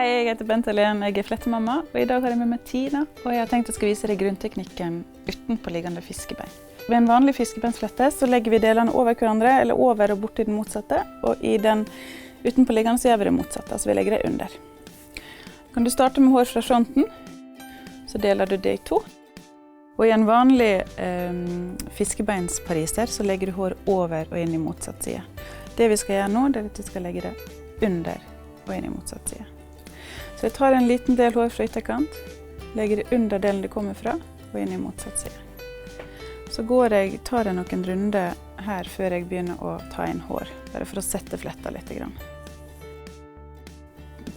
Hei, jeg heter Bent Helene, jeg flettemamma, og I dag har jeg med meg Tina, og jeg har tenkt å skal vise deg grunnteknikken utenpåliggende fiskebein. Ved en vanlig fiskebeinsflette så legger vi delene over hverandre, eller over og bort til den motsatte, og I den utenpåliggende så gjør vi det motsatte, altså vi legger det under. Kan du starte med hår fra fronten, så deler du det I to. Og I en vanlig fiskebeinspariser så legger du hår over og inn I motsatt side. Det vi skal gjøre nå, det at vi skal legge det under og inn I motsatt side. Så jeg tar en liten del hår fra ytterkant, legger det under delen det kommer fra, og inn I motsatt side. Så tar jeg noen runder her før jeg begynner å ta inn hår, bare for å sette fletta litt.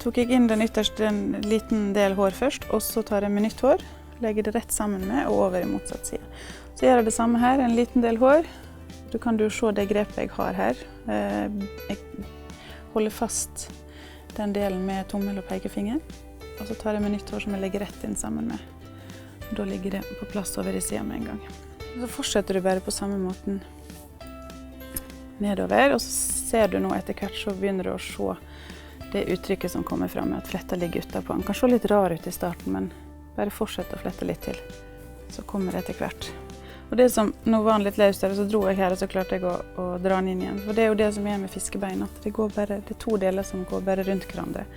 Tok jeg inn den ytterste en liten del hår først, og så tar jeg med nytt hår, legger det rett sammen med og over I motsatt side. Så gjør jeg det samme her, en liten del hår. Du kan se det grepet jeg har her. Jeg holder fast den delen med tommel og pekefinger, og så tar jeg med nytt hår som jeg legger rett inn sammen med. Da ligger det på plass over I siden med en gang. Så fortsetter du bare på samme måten nedover, og så ser du nå etter hvert så begynner du å se det uttrykket som kommer frem med at fletta ligger utenpå. Den kan se litt rar ut I starten, men bare fortsett å flette litt til, så kommer det etter hvert. Og det som nå var den litt løs der, så dro jeg her, og så klarte jeg å dra den inn igjen. For det jo det som med fiskebein, at det er to deler som går bare rundt hverandre.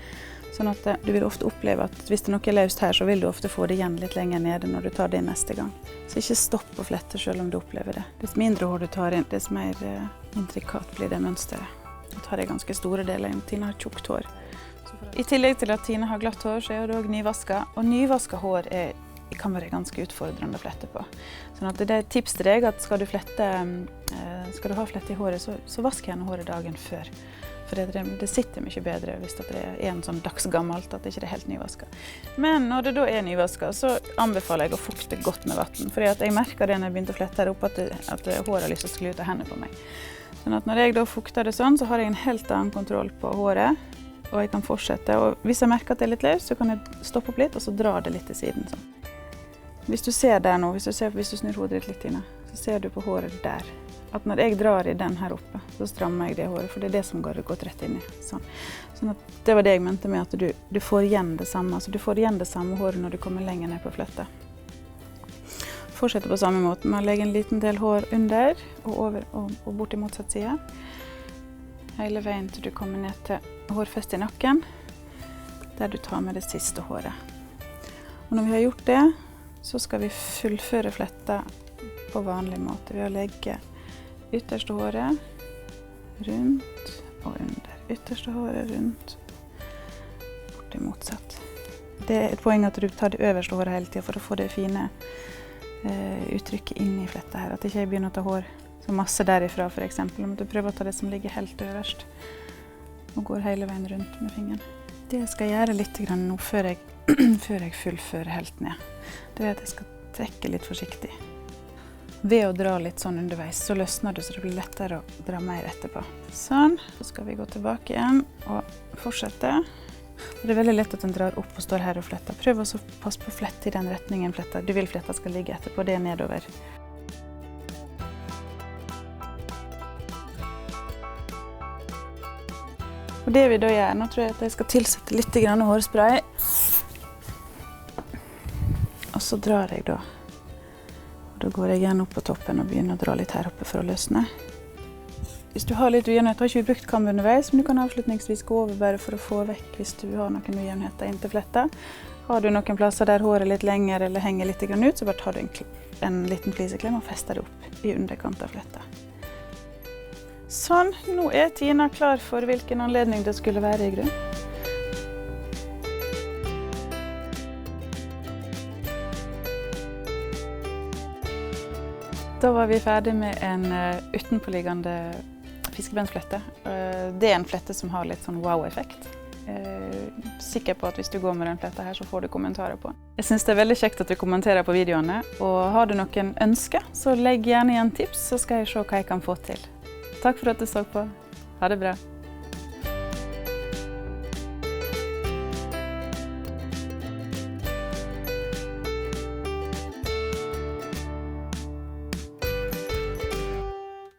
Sånn at du vil ofte oppleve at hvis det noe løst her, så vil du ofte få det igjen litt lenger nede når du tar det inn neste gang. Så ikke stopp å flette selv om du opplever det. Dess mindre hår du tar inn, dess mer intrikat blir det mønsteret. Da tar jeg ganske store deler inn. Tina har tjukt hår. I tillegg til at Tina har glatt hår, så det også nyvasket. Og nyvasket hår kan være ganske utfordrende å flette på. Sånn at det er et tips til deg at skal du ha flette I håret, så vask gjerne håret dagen før. For det sitter mye bedre hvis det en sånn dagsgammelt, at det ikke er helt nyvasket. Men når det da nyvasket, så anbefaler jeg å fukte godt med vatten. For jeg merker det når jeg begynte å flette her oppe, at håret har lyst til å skli ut av hendene på meg. Sånn at når jeg da fukter det sånn, så har jeg en helt annen kontroll på håret, og jeg kan fortsette. Og hvis jeg merker at det litt løs, så kan jeg stoppe opp litt, og så dra det litt til siden. Sånn. Hvis du ser der nå, hvis du snur hodet ditt litt, Tina, så ser du på håret der. At når jeg drar I den her oppe, så strammer jeg det håret, for det det som går rett inn I. Sånn at det var det jeg mente med at du får igjen det samme. Altså du får igjen det samme håret når du kommer lenger ned på fletta. Fortsette på samme måte med å legge en liten del hår under og over og bort I motsatt side. Hele veien til du kommer ned til hårfestet I nakken, der du tar med det siste håret. Og når vi har gjort det, så skal vi fullføre fletta på vanlig måte ved å legge ytterste håret rundt og under. Ytterste håret rundt, bort I motsatt. Det et poeng at du tar det øverste håret hele tiden for å få det fine uttrykket inn I fletta her. At ikke jeg begynner å ta hår så masse derifra for eksempel, men du prøver å ta det som ligger helt øverst og går hele veien rundt med fingeren. Det skal jeg gjøre litt nå før jeg fullfører helt ned. Det at jeg skal trekke litt forsiktig. Ved å dra litt sånn underveis, så løsner det så det blir lettere å dra mer etterpå. Sånn, så skal vi gå tilbake igjen og fortsette. Og det veldig lett at den drar opp og står her og fletter. Prøv å passe på å flette I den retningen du vil fletta skal ligge etterpå, det nedover. Og det vi da gjør, nå tror jeg at jeg skal tilsette litt hårspray. Og så drar jeg da. Og da går jeg igjen opp på toppen og begynner å dra litt her oppe for å løsne. Hvis du har litt ujevnhet, har ikke brukt kam underveis, men du kan avslutningsvis gå over bare for å få vekk hvis du har noen ujevnheter inntil fletta. Har du noen plasser der håret litt lenger eller henger litt ut, så bare tar du en liten fliseklem og fester det opp I underkant av fletta. Sånn, nå Tina klar for hvilken anledning det skulle være I grunn. Da var vi ferdig med en utenpåliggende fiskebeinsflette. Det en flette som har litt sånn wow-effekt. Sikker på at hvis du går med den fletta her, så får du kommentarer på den. Jeg synes det veldig kjekt at du kommenterer på videoene, og har du noen ønsker, så legg gjerne igjen tips, så skal jeg se hva jeg kan få til. Takk for at du så på. Ha det bra.